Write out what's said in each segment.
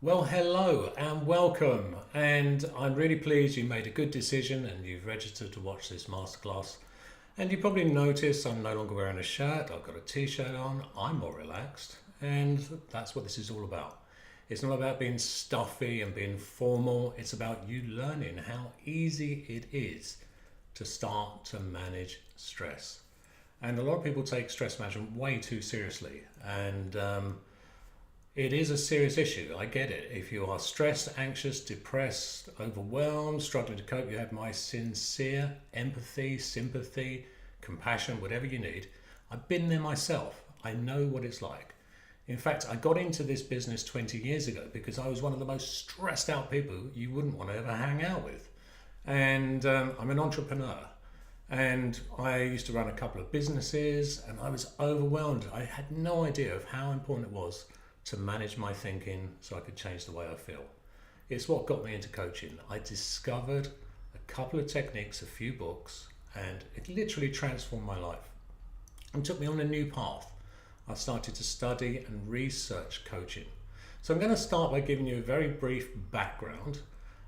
Well, hello and welcome. And I'm really pleased you made a good decision and you've registered to watch this masterclass. And you probably noticed I'm no longer wearing a shirt, I've got a t shirt on, I'm more relaxed. And that's what this is all about. It's not about being stuffy and being formal, it's about you learning how easy it is to start to manage stress. And a lot of people take stress management way too seriously. And it is a serious issue. I get it. If you are stressed, anxious, depressed, overwhelmed, struggling to cope, you have my sincere empathy, sympathy, compassion, whatever you need. I've been there myself. I know what it's like. In fact, I got into this business 20 years ago because I was one of the most stressed out people you wouldn't want to ever hang out with. And I'm an entrepreneur. And I used to run a couple of businesses and I was overwhelmed. I had no idea of how important it was to manage my thinking so I could change the way I feel. It's what got me into coaching. I discovered a couple of techniques, a few books, and it literally transformed my life and took me on a new path. I started to study and research coaching. So I'm going to start by giving you a very brief background.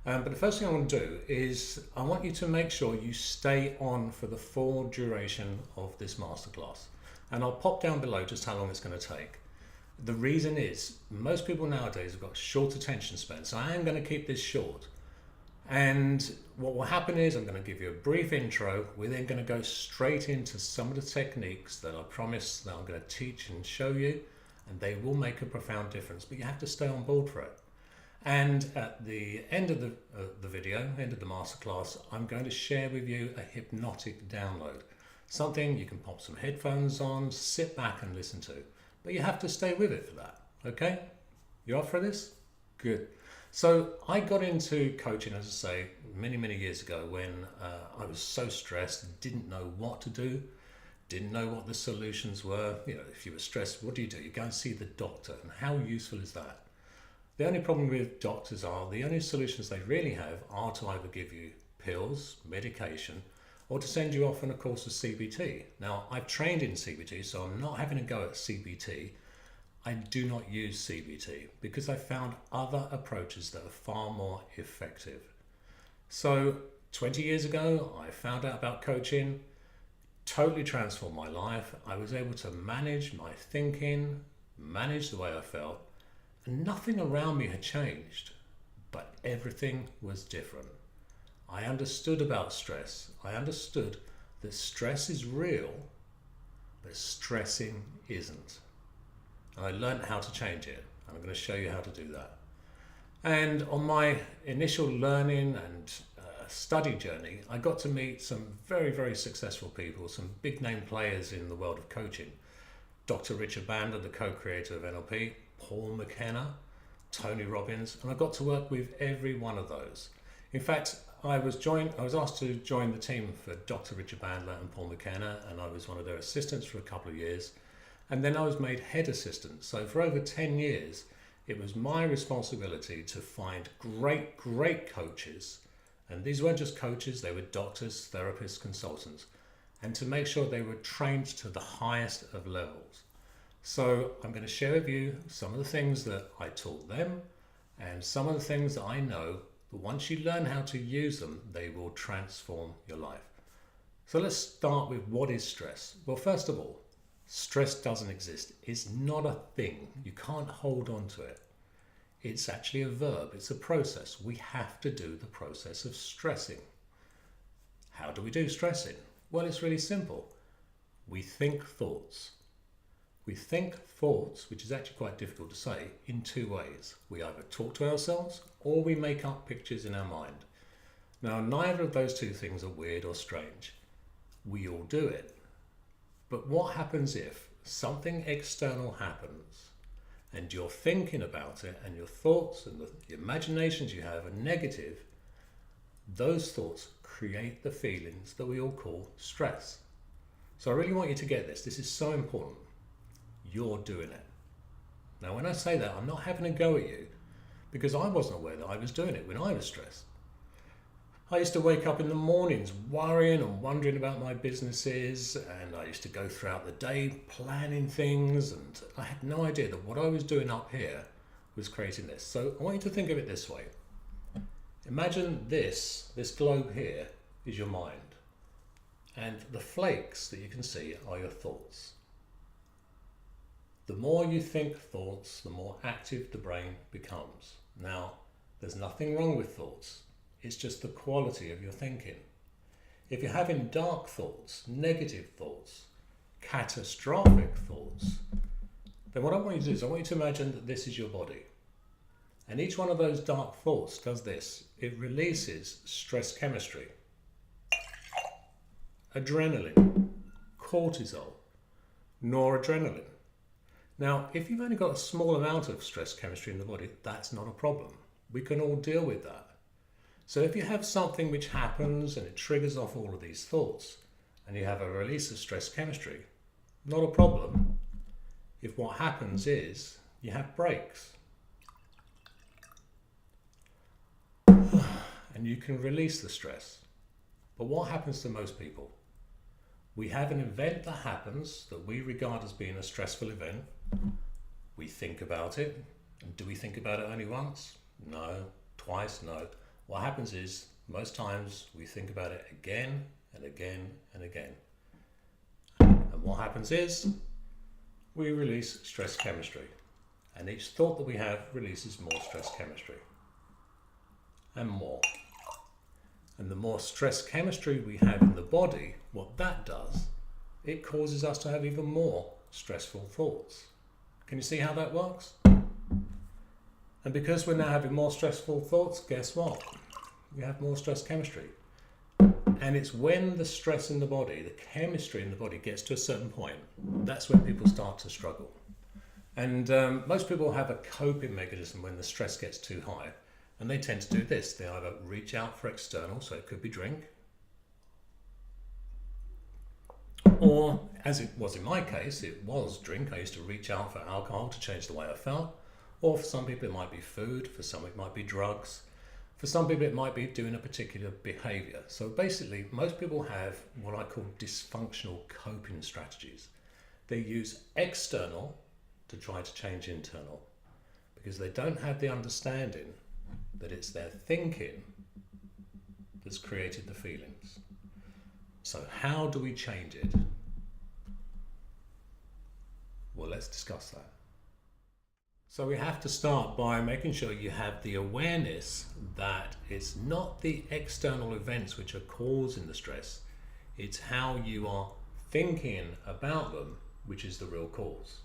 But the first thing I want to do is I want you to make sure you stay on for the full duration of this masterclass. And I'll pop down below just how long it's going to take. The reason is most people nowadays have got short attention span, so I am going to keep this short. And what will happen is I'm going to give you a brief intro. We're then going to go straight into some of the techniques that I promise that I'm going to teach and show you, and they will make a profound difference, but you have to stay on board for it. And at the end of the video, end of the masterclass, I'm going to share with you a hypnotic download, something you can pop some headphones on, sit back and listen to. But you have to stay with it for that, okay? You up for this? Good. So I got into coaching, as I say, many years ago when I was so stressed, didn't know what to do, didn't know what the solutions were. You know, if you were stressed, what do? You go and see the doctor, and how useful is that? The only problem with doctors are the only solutions they really have are to either give you pills, medication, or to send you off on a course of CBT. Now, I've trained in CBT, so I'm not having a go at CBT. I do not use CBT because I found other approaches that are far more effective. So 20 years ago, I found out about coaching, totally transformed my life. I was able to manage my thinking, manage the way I felt, and nothing around me had changed, but everything was different. I understood about stress. I understood that stress is real, but stressing isn't. And I learned how to change it. And I'm going to show you how to do that. And on my initial learning and study journey, I got to meet some very successful people, some big name players in the world of coaching. Dr. Richard Bandler, the co-creator of NLP, Paul McKenna, Tony Robbins, and I got to work with every one of those. In fact, I was asked to join the team for Dr. Richard Bandler and Paul McKenna, and I was one of their assistants for a couple of years. And then I was made head assistant. So for over 10 years, it was my responsibility to find great coaches. And these weren't just coaches, they were doctors, therapists, consultants, and to make sure they were trained to the highest of levels. So I'm going to share with you some of the things that I taught them and some of the things that I know. But once you learn how to use them, they will transform your life. So let's start with what is stress? Well, first of all, stress doesn't exist. It's not a thing. You can't hold on to it. It's actually a verb. It's a process. We have to do the process of stressing. How do we do stressing? Well, it's really simple. We think thoughts. We think thoughts, which is actually quite difficult to say, in two ways. We either talk to ourselves or we make up pictures in our mind. Now, neither of those two things are weird or strange. We all do it. But what happens if something external happens and you're thinking about it and your thoughts and the imaginations you have are negative? Those thoughts create the feelings that we all call stress. So I really want you to get this. This is so important. You're doing it. Now, when I say that, I'm not having a go at you because I wasn't aware that I was doing it when I was stressed. I used to wake up in the mornings worrying and wondering about my businesses, and I used to go throughout the day planning things, and I had no idea that what I was doing up here was creating this. So I want you to think of it this way. Imagine this globe here is your mind, and the flakes that you can see are your thoughts. The more you think thoughts, the more active the brain becomes. Now, there's nothing wrong with thoughts. It's just the quality of your thinking. If you're having dark thoughts, negative thoughts, catastrophic thoughts, then what I want you to do is I want you to imagine that this is your body. And each one of those dark thoughts does this. It releases stress chemistry, adrenaline, cortisol, noradrenaline. Now, if you've only got a small amount of stress chemistry in the body, that's not a problem. We can all deal with that. So if you have something which happens and it triggers off all of these thoughts, and you have a release of stress chemistry, not a problem. If what happens is you have breaks. And you can release the stress. But what happens to most people? We have an event that happens that we regard as being a stressful event. We think about it. And do we think about it only once? No. Twice? No. What happens is, most times, we think about it again and again and again. And what happens is, we release stress chemistry. And each thought that we have releases more stress chemistry. And more. And the more stress chemistry we have in the body, what that does, it causes us to have even more stressful thoughts. Can you see how that works? And because we're now having more stressful thoughts, guess what? We have more stress chemistry. And it's when the stress in the body, the chemistry in the body gets to a certain point, that's when people start to struggle. And most people have a coping mechanism when the stress gets too high. And they tend to do this. They either reach out for external, so it could be drink, or as it was in my case, it was drink. I used to reach out for alcohol to change the way I felt. Or for some people it might be food, for some it might be drugs, for some people it might be doing a particular behaviour. So basically most people have what I call dysfunctional coping strategies. They use external to try to change internal because they don't have the understanding that it's their thinking that's created the feelings. So how do we change it? Well, let's discuss that. So we have to start by making sure you have the awareness that it's not the external events which are causing the stress, it's how you are thinking about them which is the real cause.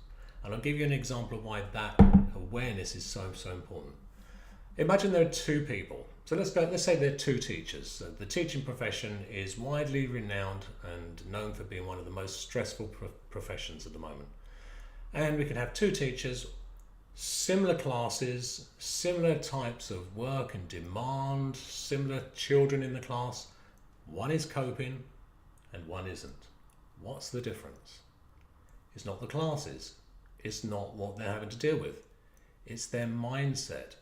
And I'll give you an example of why that awareness is so important. Imagine there are two people. So let's say there are two teachers. The teaching profession is widely renowned and known for being one of the most stressful professions at the moment. And we can have two teachers, similar classes, similar types of work and demand, similar children in the class. One is coping and one isn't. What's the difference? It's not the classes. It's not what they're having to deal with. It's their mindset.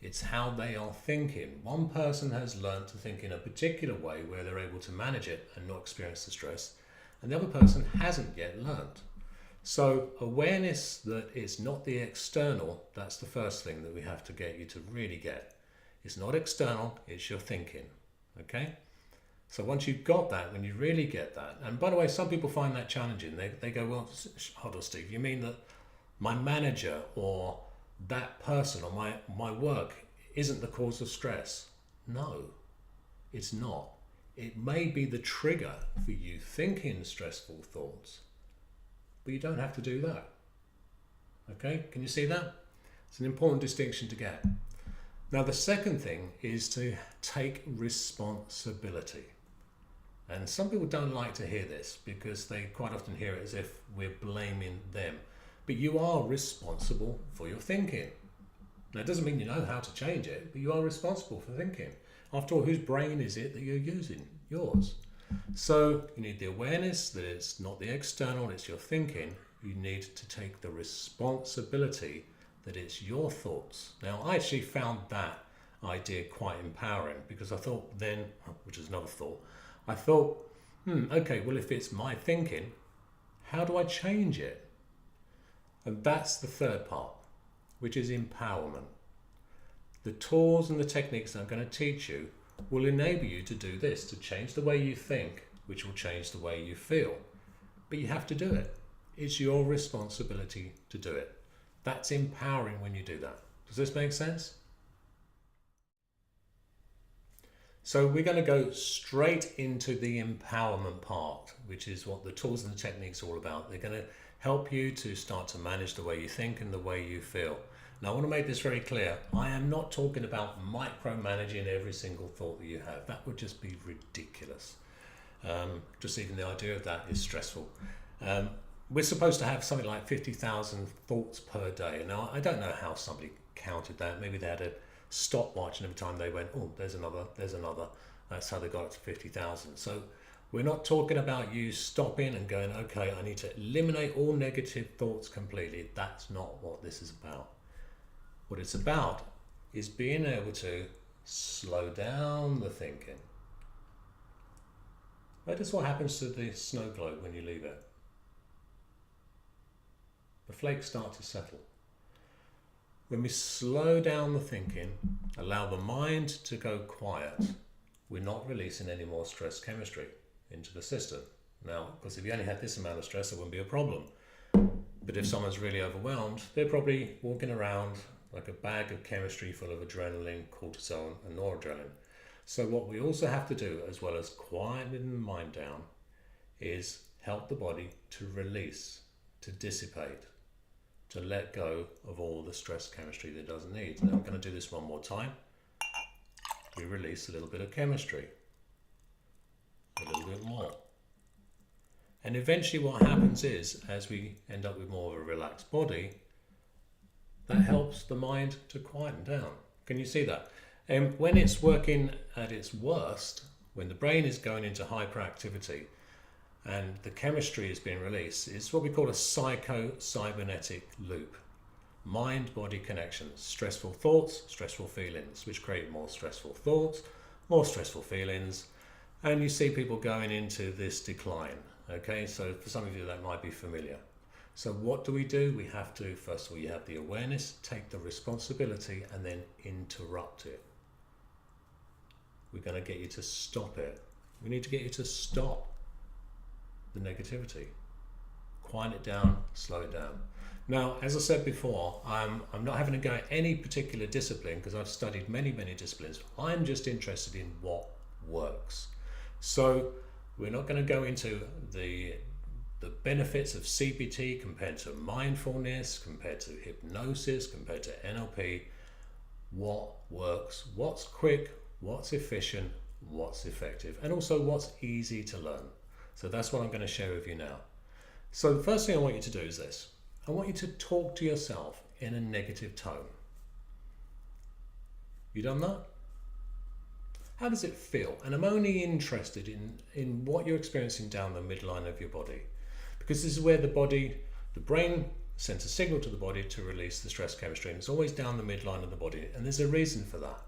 It's how they are thinking. One person has learned to think in a particular way where they're able to manage it and not experience the stress, and the other person hasn't yet learned. So awareness that it's not the external, that's the first thing that we have to get you to really get. It's not external, it's your thinking. Okay? So once you've got that, when you really get that, and by the way, some people find that challenging. They go, well, hold on, Steve, you mean that my manager or that person or my work isn't the cause of stress? No, it's not. It may be the trigger for you thinking stressful thoughts, but you don't have to do that. Okay, can you see that? It's an important distinction to get. Now the second thing is to take responsibility. And some people don't like to hear this because they quite often hear it as if we're blaming them. But you are responsible for your thinking. Now, it doesn't mean you know how to change it, but you are responsible for thinking. After all, whose brain is it that you're using? Yours. So you need the awareness that it's not the external, it's your thinking. You need to take the responsibility that it's your thoughts. Now, I actually found that idea quite empowering because I thought then, which is another thought, I thought, okay, well, if it's my thinking, how do I change it? And that's the third part. which is empowerment. The tools and the techniques that I'm going to teach you will enable you to do this, to change the way you think, which will change the way you feel. But you have to do it. It's your responsibility to do it. That's empowering when you do that. Does this make sense? So we're going to go straight into the empowerment part, which is what the tools and the techniques are all about. They're going to help you to start to manage the way you think and the way you feel. Now I want to make this very clear. I am not talking about micromanaging every single thought that you have. That would just be ridiculous. Just even the idea of that is stressful. We're supposed to have something like 50,000 thoughts per day. Now I don't know how somebody counted that. Maybe they had a stopwatch and every time they went, oh, there's another. That's how they got up to 50,000. So we're not talking about you stopping and going, okay, I need to eliminate all negative thoughts completely. That's not what this is about. What it's about is being able to slow down the thinking. Notice what happens to the snow globe when you leave it. The flakes start to settle. When we slow down the thinking, allow the mind to go quiet, we're not releasing any more stress chemistry into the system. Now, because if you only had this amount of stress, it wouldn't be a problem. But if someone's really overwhelmed, they're probably walking around like a bag of chemistry full of adrenaline, cortisol, and noradrenaline. So what we also have to do, as well as quieting the mind down, is help the body to release, to dissipate, to let go of all the stress chemistry that it doesn't need. Now I'm going to do this one more time. We release a little bit of chemistry, a little bit more. And eventually what happens is, as we end up with more of a relaxed body, that helps the mind to quieten down. Can you see that? And when it's working at its worst, when the brain is going into hyperactivity and the chemistry is being released, it's what we call a psycho-cybernetic loop. Mind-body connection. Stressful thoughts, stressful feelings, which create more stressful thoughts, more stressful feelings, and you see people going into this decline. Okay, so for some of you that might be familiar. So what do? We have to, first of all, you have the awareness, take the responsibility, and then interrupt it. We're going to get you to stop it. We need to get you to stop the negativity. Quiet it down, slow it down. Now, as I said before, I'm not having to go at any particular discipline because I've studied many disciplines. I'm just interested in what works. So we're not going to go into the benefits of CBT compared to mindfulness, compared to hypnosis, compared to NLP. What works, what's quick, what's efficient, what's effective, and also what's easy to learn. So that's what I'm going to share with you now. So the first thing I want you to do is this. I want you to talk to yourself in a negative tone. You done that? How does it feel? And I'm only interested in what you're experiencing down the midline of your body, because this is where the brain sends a signal to the body to release the stress chemistry, and it's always down the midline of the body, and there's a reason for that.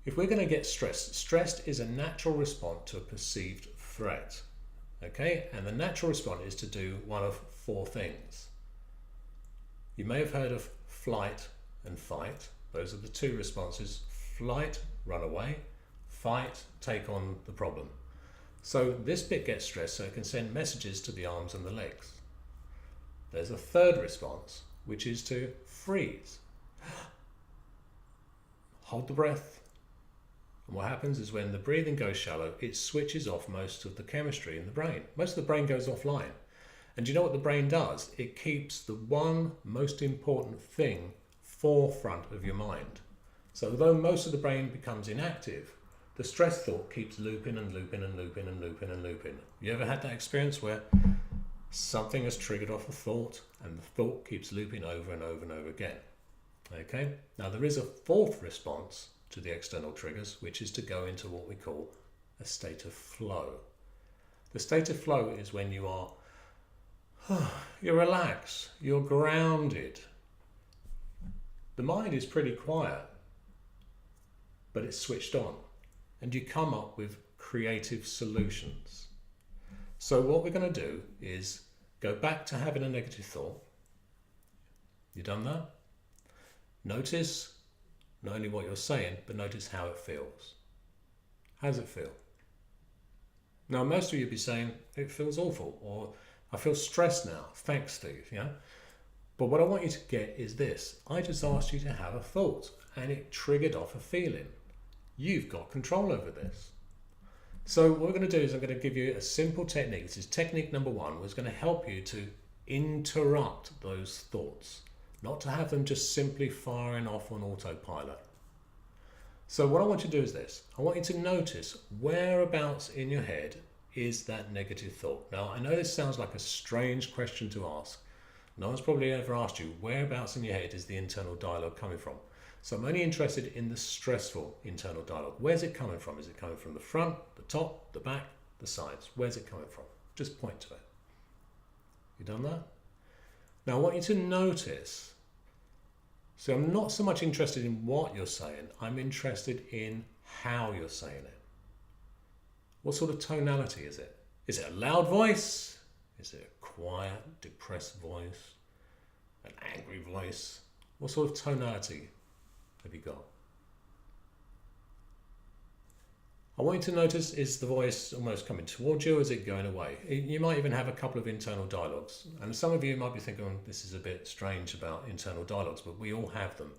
If we're going to get stressed is a natural response to a perceived threat. Okay, and the natural response is to do one of four things. You may have heard of flight and fight. Those are the two responses. Flight, run away. Fight, take on the problem. So this bit gets stressed so it can send messages to the arms and the legs. There's a third response, which is to freeze. Hold the breath. And what happens is when the breathing goes shallow, it switches off most of the chemistry in the brain. Most of the brain goes offline. And do you know what the brain does? It keeps the one most important thing forefront of your mind. So although most of the brain becomes inactive, the stress thought keeps looping and looping and looping and looping and looping. You ever had that experience where something has triggered off a thought and the thought keeps looping over and over and over again? Okay, now there is a fourth response to the external triggers, which is to go into what we call a state of flow. The state of flow is when you are, you're relaxed, you're grounded. The mind is pretty quiet, but it's switched on, and you come up with creative solutions. So what we're going to do is go back to having a negative thought. You done that? Notice not only what you're saying, but notice how it feels. How does it feel? Now, most of you will be saying, it feels awful, or I feel stressed now. Thanks, Steve. Yeah. But what I want you to get is this. I just asked you to have a thought, and it triggered off a feeling. You've got control over this. So what we're going to do is I'm going to give you a simple technique. This is technique number 1, which is going to help you to interrupt those thoughts, not to have them just simply firing off on autopilot. So what I want you to do is this. I want you to notice whereabouts in your head is that negative thought. Now, I know this sounds like a strange question to ask. No one's probably ever asked you, whereabouts in your head is the internal dialogue coming from? So I'm only interested in the stressful internal dialogue. Where's it coming from? Is it coming from the front, the top, the back, the sides? Where's it coming from? Just point to it. You done that? Now I want you to notice. So I'm not so much interested in what you're saying. I'm interested in how you're saying it. What sort of tonality is it? Is it a loud voice? Is it a quiet, depressed voice? An angry voice? What sort of tonality have you got? I want you to notice, is the voice almost coming towards you, or is it going away? You might even have a couple of internal dialogues. And some of you might be thinking, oh, this is a bit strange about internal dialogues, but we all have them.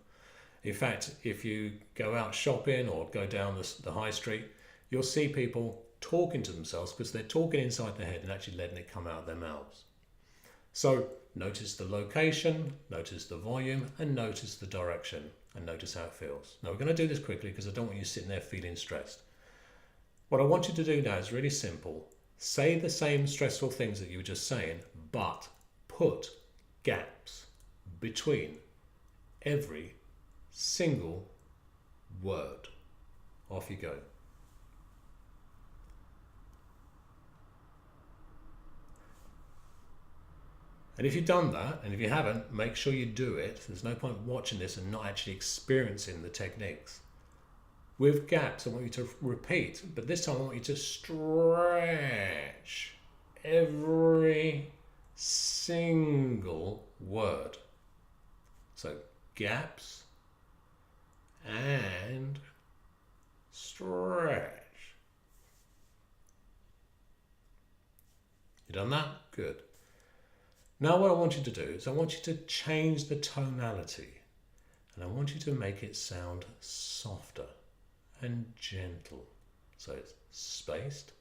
In fact, if you go out shopping or go down the high street, you'll see people talking to themselves because they're talking inside their head and actually letting it come out of their mouths. So notice the location, notice the volume, and notice the direction, and notice how it feels. Now we're going to do this quickly because I don't want you sitting there feeling stressed. What I want you to do now is really simple. Say the same stressful things that you were just saying, but put gaps between every single word. Off you go. And if you've done that, and if you haven't, make sure you do it. There's no point watching this and not actually experiencing the techniques. With gaps, I want you to repeat, but this time I want you to stretch every single word. So gaps and stretch. You done that? Good. Now what I want you to do is I want you to change the tonality, and I want you to make it sound softer and gentle. So it's spaced,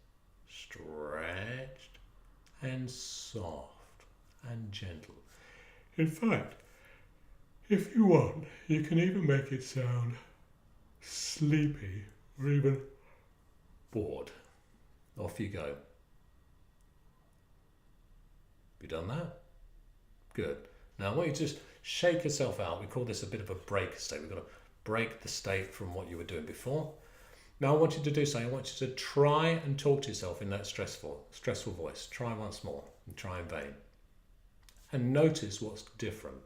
stretched, and soft and gentle. In fact, if you want, you can even make it sound sleepy or even bored. Off you go. Have you done that? Good. Now I want you to just shake yourself out. We call this a bit of a break state. We've got to break the state from what you were doing before. Now I want you to do something. I want you to try and talk to yourself in that stressful voice. Try once more and try in vain. And notice what's different.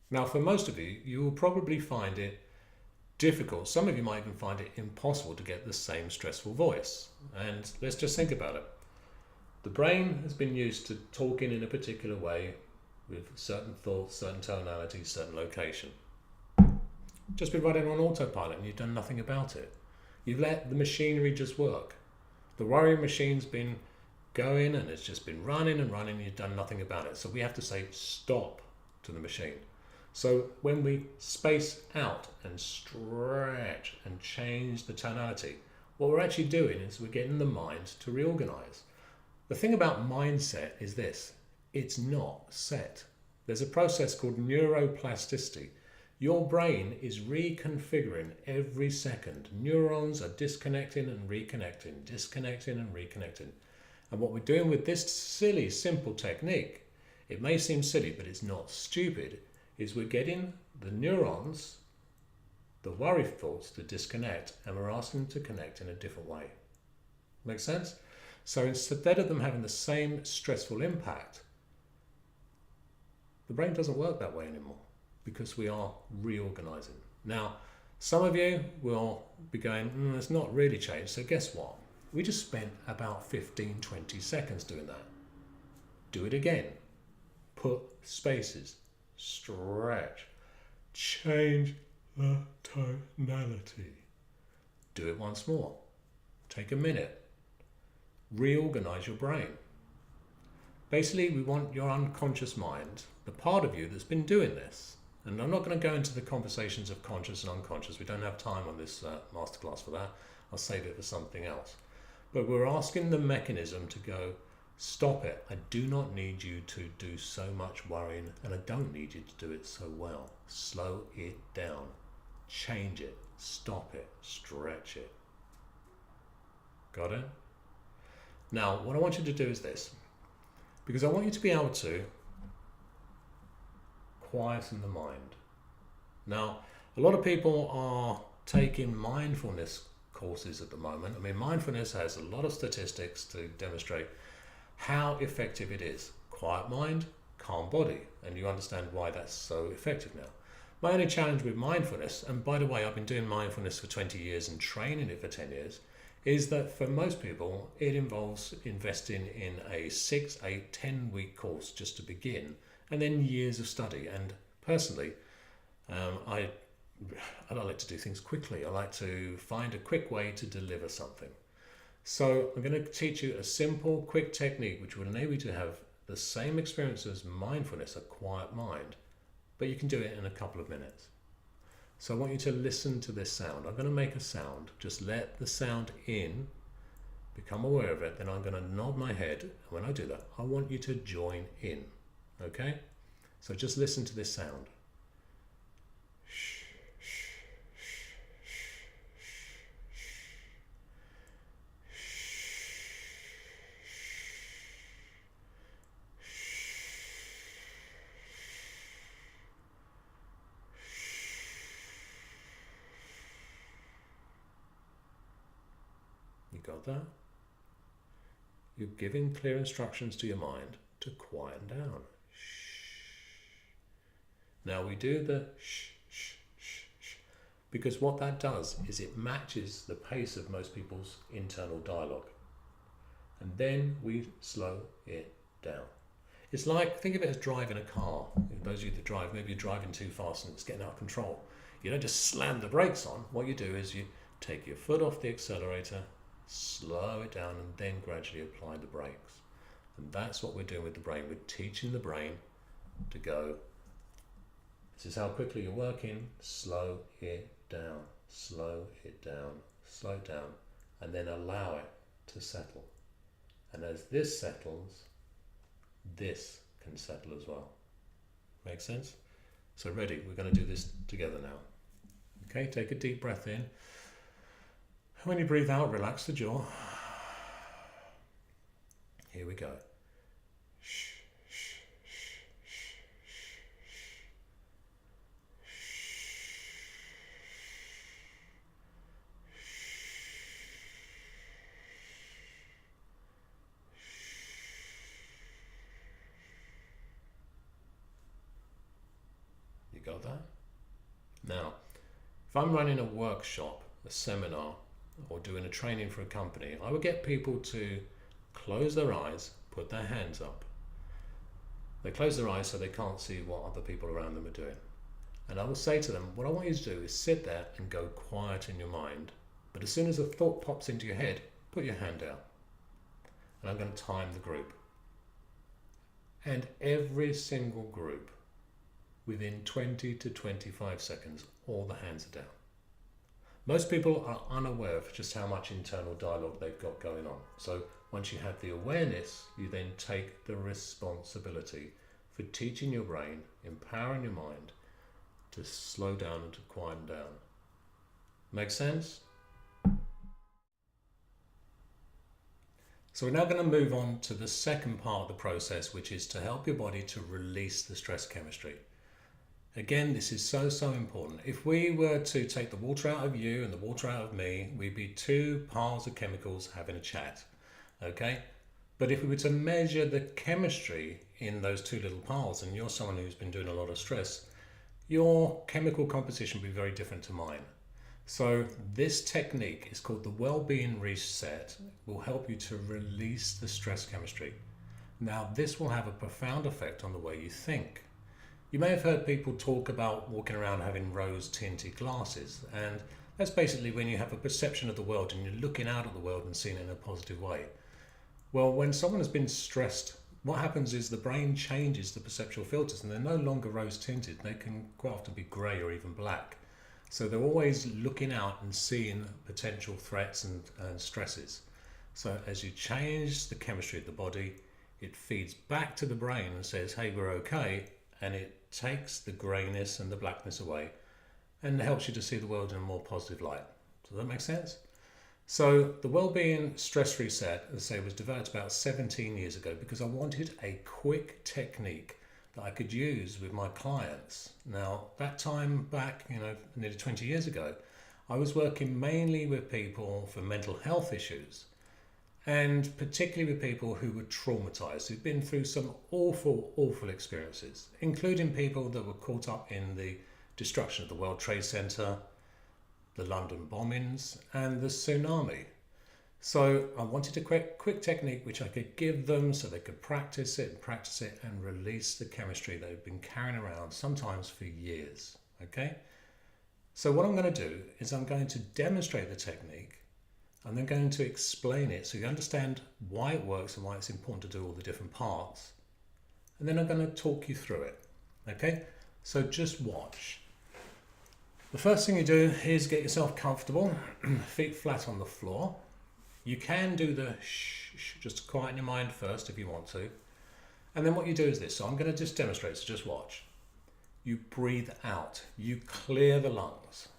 Now for most of you, you will probably find it difficult. Some of you might even find it impossible to get the same stressful voice. And let's just think about it. The brain has been used to talking in a particular way with certain thoughts, certain tonality, certain location. Just been running on autopilot and you've done nothing about it. You've let the machinery just work. The worry machine's been going and it's just been running and running and you've done nothing about it. So we have to say stop to the machine. So when we space out and stretch and change the tonality, what we're actually doing is we're getting the mind to reorganize. The thing about mindset is this. It's not set. There's a process called neuroplasticity. Your brain is reconfiguring every second. Neurons are disconnecting and reconnecting, disconnecting and reconnecting. And what we're doing with this silly, simple technique, it may seem silly, but it's not stupid, is we're getting the neurons, the worry thoughts, to disconnect, and we're asking them to connect in a different way. Make sense? So instead of them having the same stressful impact, the brain doesn't work that way anymore because we are reorganizing. Now, some of you will be going, it's not really changed. So guess what? We just spent about 15-20 seconds doing that. Do it again. Put spaces, stretch. Change the tonality. Do it once more. Take a minute. Reorganize your brain. Basically, we want your unconscious mind, the part of you that's been doing this. And I'm not going to go into the conversations of conscious and unconscious. We don't have time on this masterclass for that. I'll save it for something else. But we're asking the mechanism to go, stop it. I do not need you to do so much worrying, and I don't need you to do it so well. Slow it down. Change it. Stop it. Stretch it. Got it? Now, what I want you to do is this. Because I want you to be able to quieten the mind. Now, a lot of people are taking mindfulness courses at the moment. I mean, mindfulness has a lot of statistics to demonstrate how effective it is. Quiet mind, calm body. And you understand why that's so effective now. My only challenge with mindfulness, and by the way, I've been doing mindfulness for 20 years and training it for 10 years, is that for most people, it involves investing in a 6, 8, 10-week course just to begin, and then years of study. And personally, I don't like to do things quickly. I like to find a quick way to deliver something. So I'm going to teach you a simple, quick technique which will enable you to have the same experience as mindfulness, a quiet mind, but you can do it in a couple of minutes. So I want you to listen to this sound. I'm going to make a sound. Just let the sound in, become aware of it, then I'm going to nod my head. And when I do that, I want you to join in. Okay? So just listen to this sound. You got that? You're giving clear instructions to your mind to quieten down. Now we do the shh, shh, shh, shh, because what that does is it matches the pace of most people's internal dialogue. And then we slow it down. It's like, think of it as driving a car. Those of you that drive, maybe you're driving too fast and it's getting out of control. You don't just slam the brakes on. What you do is you take your foot off the accelerator, slow it down, and then gradually apply the brakes. And that's what we're doing with the brain. We're teaching the brain to go, this is how quickly you're working, slow it down, slow it down, slow it down, and then allow it to settle. And as this settles, this can settle as well. Make sense? So ready, we're going to do this together now. Okay, take a deep breath in. When you breathe out, relax the jaw. Here we go. Shh, shh, shh, shh, You got that? Now, if I'm running a workshop, a seminar, or doing a training for a company, I would get people to close their eyes, put their hands up. They close their eyes so they can't see what other people around them are doing. And I will say to them, what I want you to do is sit there and go quiet in your mind. But as soon as a thought pops into your head, put your hand out. And I'm going to time the group. And every single group, within 20 to 25 seconds, all the hands are down. Most people are unaware of just how much internal dialogue they've got going on. So once you have the awareness, you then take the responsibility for teaching your brain, empowering your mind to slow down and to quieten down. Make sense? So we're now going to move on to the second part of the process, which is to help your body to release the stress chemistry. Again, this is so important. If we were to take the water out of you and the water out of me, we'd be two piles of chemicals having a chat, okay? But if we were to measure the chemistry in those two little piles, and you're someone who's been doing a lot of stress, your chemical composition will be very different to mine. So this technique is called the wellbeing reset. It will help you to release the stress chemistry. Now, this will have a profound effect on the way you think. You may have heard people talk about walking around having rose tinted glasses, and that's basically when you have a perception of the world and you're looking out at the world and seeing it in a positive way. Well, when someone has been stressed, what happens is the brain changes the perceptual filters and they're no longer rose tinted. They can quite often be grey or even black. So they're always looking out and seeing potential threats and stresses. So as you change the chemistry of the body, it feeds back to the brain and says, hey, we're okay. And it takes the greyness and the blackness away and helps you to see the world in a more positive light. Does that make sense? So the Wellbeing Stress Reset, as I say, was developed about 17 years ago because I wanted a quick technique that I could use with my clients. Now, that time back, nearly 20 years ago, I was working mainly with people for mental health issues, and particularly with people who were traumatized, who'd been through some awful, awful experiences, including people that were caught up in the destruction of the World Trade Center, the London bombings, and the tsunami. So I wanted a quick technique which I could give them so they could practice it and release the chemistry they've been carrying around, sometimes for years. Okay? So what I'm going to do is I'm going to demonstrate the technique. I'm then going to explain it so you understand why it works and why it's important to do all the different parts. And then I'm going to talk you through it. Okay? So just watch. The first thing you do is get yourself comfortable, feet flat on the floor. You can do the shh, just to quieten your mind first if you want to. And then what you do is this. So I'm going to just demonstrate, so just watch. You breathe out. You clear the lungs.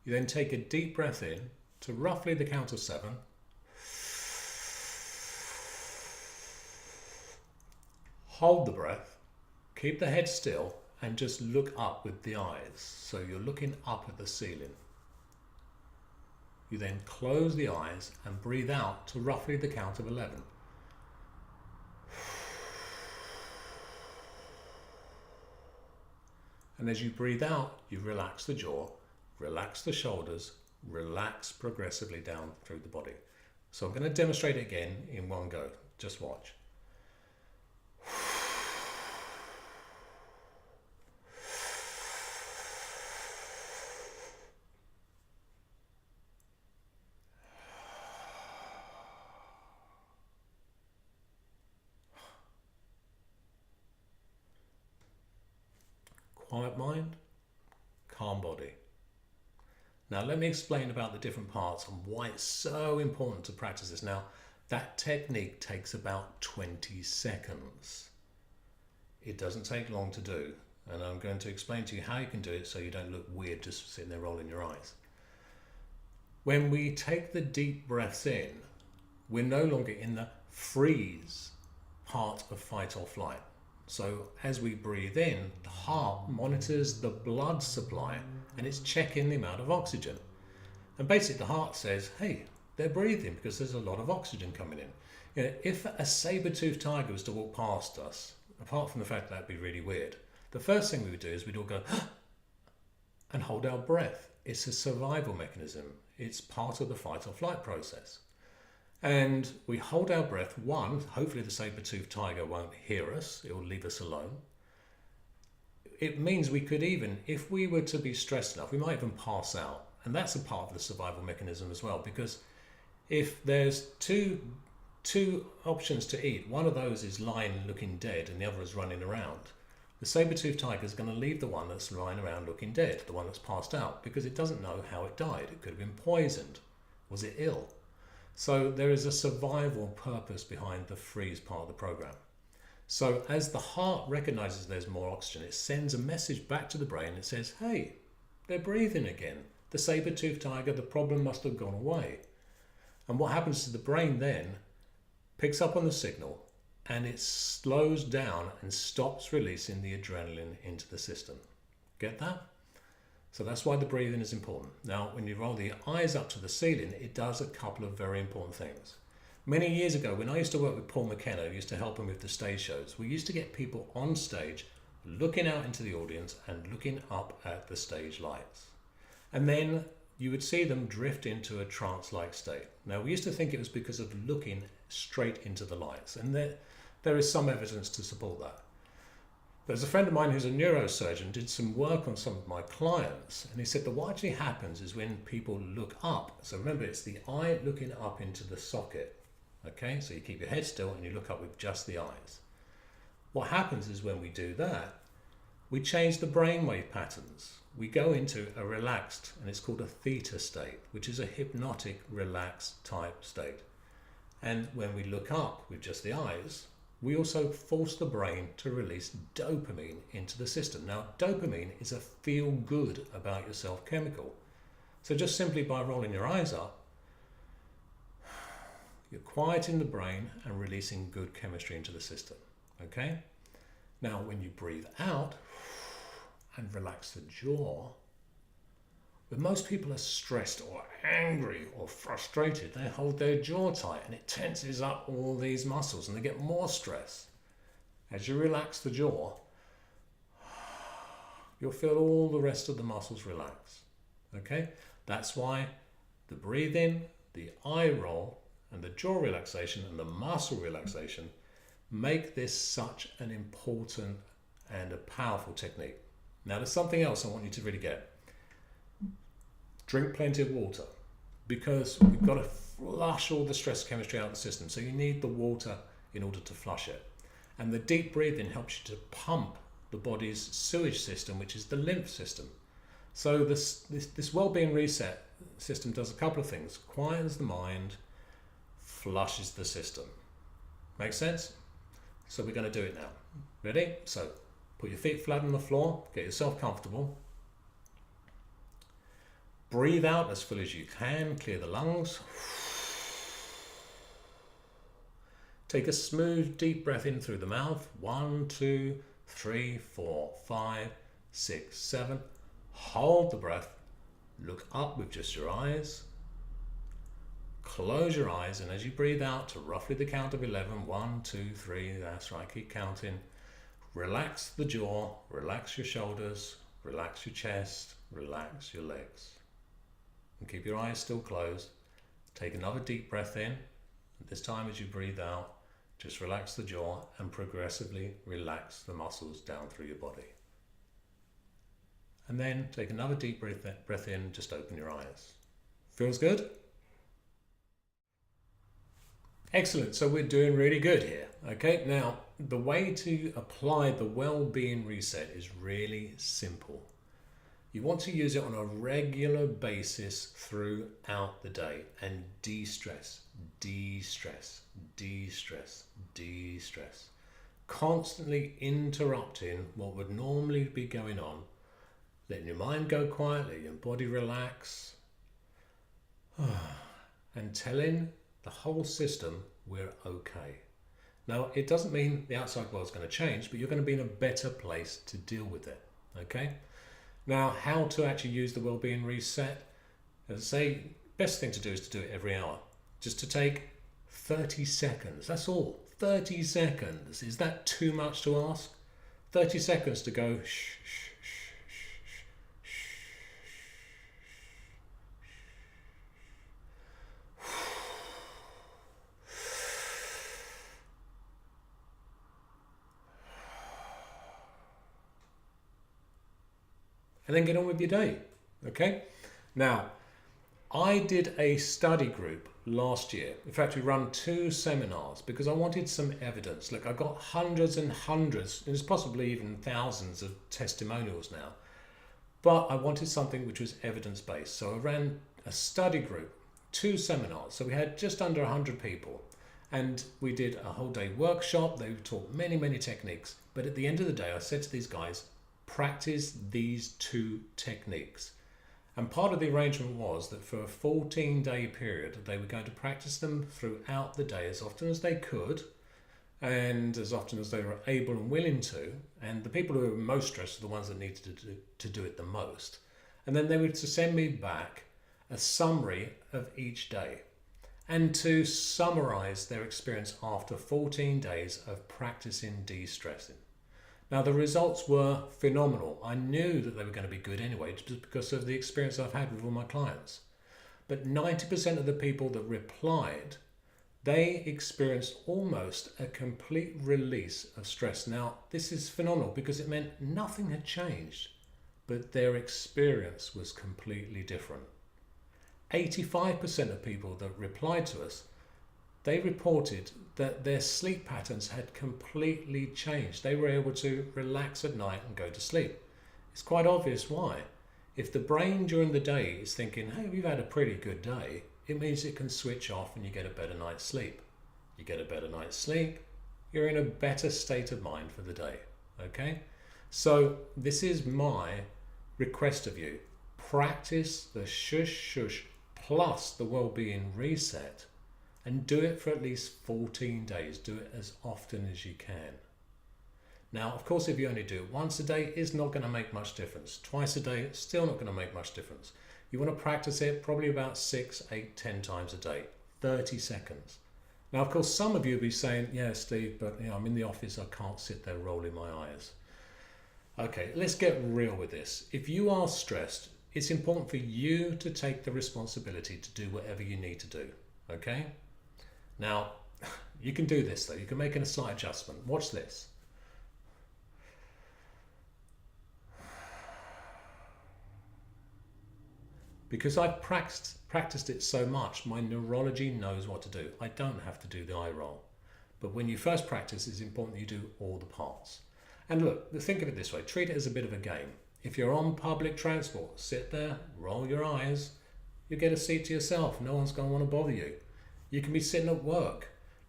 You then take a deep breath in to roughly the count of 7. Hold the breath. Keep the head still and just look up with the eyes. So you're looking up at the ceiling. You then close the eyes and breathe out to roughly the count of 11. And as you breathe out, you relax the jaw, relax the shoulders, relax progressively down through the body. So I'm going to demonstrate it again in one go. Just watch. Quiet mind, calm body. Now let me explain about the different parts and why it's so important to practice this. Now that technique takes about 20 seconds. It doesn't take long to do, and I'm going to explain to you how you can do it so you don't look weird just sitting there rolling your eyes. When we take the deep breaths in, we're no longer in the freeze part of fight or flight. So as we breathe in, the heart monitors the blood supply and it's checking the amount of oxygen. And basically the heart says, hey, they're breathing because there's a lot of oxygen coming in. If a saber-toothed tiger was to walk past us, apart from the fact that that'd be really weird, the first thing we would do is we'd all go and hold our breath. It's a survival mechanism. It's part of the fight or flight process. And we hold our breath. One, hopefully the saber-toothed tiger won't hear us. It will leave us alone. It means we could even, if we were to be stressed enough, we might even pass out. And that's a part of the survival mechanism as well, because if there's two options to eat, one of those is lying looking dead and the other is running around. The saber-toothed tiger is going to leave the one that's lying around looking dead, the one that's passed out, because it doesn't know how it died. It could have been poisoned. Was it ill? So there is a survival purpose behind the freeze part of the program. So as the heart recognizes there's more oxygen, it sends a message back to the brain. It says, hey, they're breathing again. The saber-toothed tiger, the problem must have gone away. And what happens to the brain then picks up on the signal and it slows down and stops releasing the adrenaline into the system. Get that? So that's why the breathing is important. Now, when you roll the eyes up to the ceiling, it does a couple of very important things. Many years ago, when I used to work with Paul McKenna, who used to help him with the stage shows, we used to get people on stage looking out into the audience and looking up at the stage lights. And then you would see them drift into a trance-like state. Now, we used to think it was because of looking straight into the lights. And there is some evidence to support that. There's a friend of mine who's a neurosurgeon, did some work on some of my clients, and he said that what actually happens is when people look up, so remember it's the eye looking up into the socket, okay? So you keep your head still and you look up with just the eyes. What happens is when we do that, we change the brainwave patterns. We go into a relaxed, and it's called a theta state, which is a hypnotic, relaxed type state. And when we look up with just the eyes, we also force the brain to release dopamine into the system. Now, dopamine is a feel good about yourself chemical. So just simply by rolling your eyes up, you're quieting the brain and releasing good chemistry into the system, okay? Now, when you breathe out and relax the jaw, when most people are stressed or angry or frustrated, they hold their jaw tight and it tenses up all these muscles and they get more stress. As you relax the jaw, you'll feel all the rest of the muscles relax. Okay? That's why the breathing, the eye roll, and the jaw relaxation and the muscle relaxation make this such an important and a powerful technique. Now, there's something else I want you to really get. Drink plenty of water, because we've got to flush all the stress chemistry out of the system. So you need the water in order to flush it. And the deep breathing helps you to pump the body's sewage system, which is the lymph system. So this wellbeing reset system does a couple of things. Quiets the mind, flushes the system. Make sense? So we're going to do it now. Ready? So put your feet flat on the floor, get yourself comfortable. Breathe out as full as you can, clear the lungs. Take a smooth, deep breath in through the mouth. 1, 2, 3, 4, 5, 6, 7. Hold the breath. Look up with just your eyes. Close your eyes, and as you breathe out to roughly the count of 11, 1, 2, 3, that's right, keep counting. Relax the jaw, relax your shoulders, relax your chest, relax your legs. And keep your eyes still closed. Take another deep breath in. This time as you breathe out, just relax the jaw and progressively relax the muscles down through your body. And then take another deep breath in, just open your eyes. Feels good? Excellent, so we're doing really good here. Okay, now the way to apply the well-being reset is really simple. You want to use it on a regular basis throughout the day and de-stress, de-stress, de-stress, de-stress. Constantly interrupting what would normally be going on, letting your mind go quiet, letting your body relax, and telling the whole system we're okay. Now, it doesn't mean the outside world's going to change, but you're going to be in a better place to deal with it, okay? Now, how to actually use the wellbeing reset? As I say, best thing to do is to do it every hour. Just to take 30 seconds, that's all. 30 seconds. Is that too much to ask? 30 seconds to go shh, shh, shh, shh, shh, shh. And then get on with your day, okay? Now, I did a study group last year. In fact, we run 2 seminars because I wanted some evidence. Look, I've got hundreds and hundreds, and there's possibly even thousands of testimonials now, but I wanted something which was evidence-based. So I ran a study group, 2 seminars. So we had just under 100 people, and we did a whole day workshop. They taught many, many techniques. But at the end of the day, I said to these guys, practice these 2 techniques. And part of the arrangement was that for a 14-day period, they were going to practice them throughout the day as often as they could and as often as they were able and willing to. And the people who were most stressed were the ones that needed to do it the most. And then they were to send me back a summary of each day and to summarize their experience after 14 days of practicing de-stressing. Now, the results were phenomenal. I knew that they were going to be good anyway, just because of the experience I've had with all my clients. But 90% of the people that replied they experienced almost a complete release of stress. Now, this is phenomenal because it meant nothing had changed, but their experience was completely different. 85% of people that replied to us, they reported that their sleep patterns had completely changed. They were able to relax at night and go to sleep. It's quite obvious why. If the brain during the day is thinking, hey, we've had a pretty good day, it means it can switch off and you get a better night's sleep. You get a better night's sleep, you're in a better state of mind for the day. Okay? So this is my request of you. Practice the shush shush plus the well-being reset, and do it for at least 14 days. Do it as often as you can. Now, of course, if you only do it once a day, it's not going to make much difference. Twice a day, it's still not going to make much difference. You want to practice it probably about 6, 8, 10 times a day, 30 seconds. Now, of course, some of you will be saying, yeah, Steve, but I'm in the office, I can't sit there rolling my eyes. Okay, let's get real with this. If you are stressed, it's important for you to take the responsibility to do whatever you need to do, okay? Now, you can do this though. You can make a slight adjustment. Watch this. Because I've practiced it so much, my neurology knows what to do. I don't have to do the eye roll. But when you first practice, it's important that you do all the parts. And look, think of it this way. Treat it as a bit of a game. If you're on public transport, sit there, roll your eyes. You get a seat to yourself. No one's going to want to bother you. You can be sitting at work,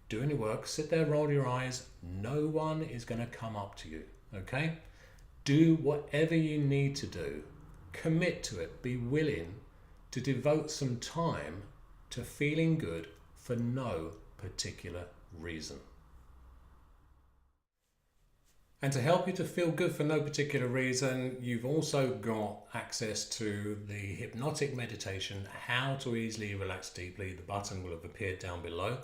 doing your work. Sit there, roll your eyes. No one is going to come up to you. Okay? Do whatever you need to do. Commit to it. Be willing to devote some time to feeling good for no particular reason. And to help you to feel good for no particular reason, you've also got access to the hypnotic meditation, How to Easily Relax Deeply. The button will have appeared down below.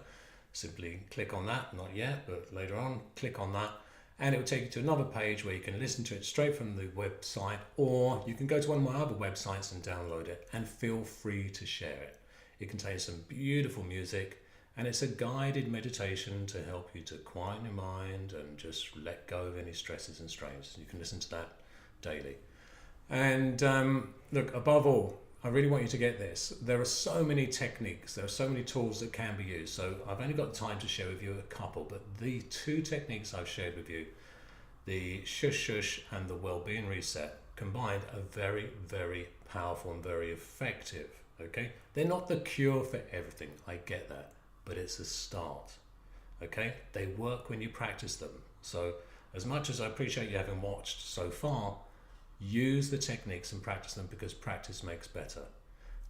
Simply click on that, not yet, but later on, click on that. And it will take you to another page where you can listen to it straight from the website, or you can go to one of my other websites and download it, and feel free to share it. It contains some beautiful music, and it's a guided meditation to help you to quiet your mind and just let go of any stresses and strains. You can listen to that daily. And look, above all, I really want you to get this. There are so many techniques, there are so many tools that can be used. So I've only got time to share with you a couple, but the 2 techniques I've shared with you, the shush shush and the well-being reset, combined are very, very powerful and very effective. Okay? They're not the cure for everything, I get that, but it's a start. Okay? They work when you practice them. So as much as I appreciate you having watched so far, use the techniques and practice them, because practice makes better.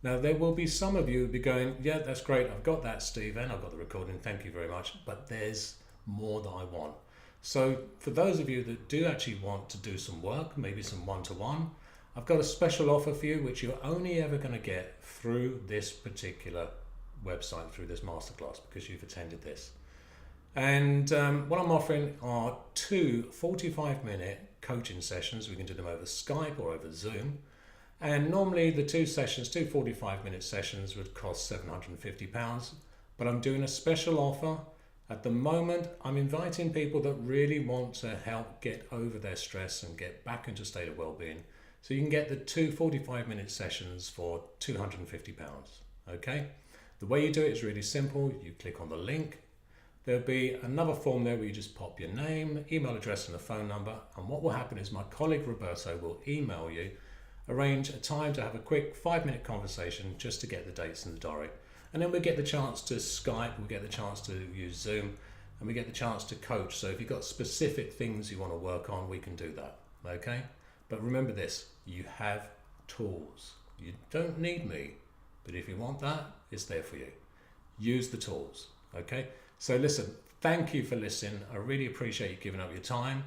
Now, there will be some of you who will be going, yeah, that's great, I've got that, Steve, and I've got the recording, thank you very much, but there's more that I want. So for those of you that do actually want to do some work, maybe some one-to-one, I've got a special offer for you, which you're only ever going to get through this particular website, through this masterclass, because you've attended this. And what I'm offering are 2 45-minute coaching sessions. We can do them over Skype or over Zoom. And normally the 2 sessions, 2 45-minute sessions would cost £750. But I'm doing a special offer. At the moment, I'm inviting people that really want to help get over their stress and get back into a state of well-being. So you can get the 2 45-minute sessions for £250. Okay? The way you do it is really simple. You click on the link. There'll be another form there where you just pop your name, email address and a phone number, and what will happen is my colleague Roberto will email you, arrange a time to have a quick 5-minute conversation just to get the dates in the diary. And then we get the chance to Skype, we get the chance to use Zoom, and we get the chance to coach. So if you've got specific things you want to work on, we can do that, okay? But remember this, you have tools. You don't need me, but if you want that, it's there for you. Use the tools, okay? So listen, thank you for listening. I really appreciate you giving up your time.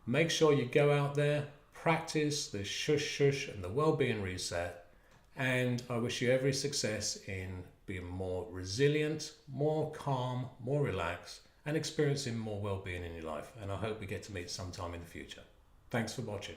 Make sure you go out there, practice the shush shush and the well-being reset, and I wish you every success in being more resilient, more calm, more relaxed, and experiencing more well-being in your life. And I hope we get to meet sometime in the future. Thanks for watching.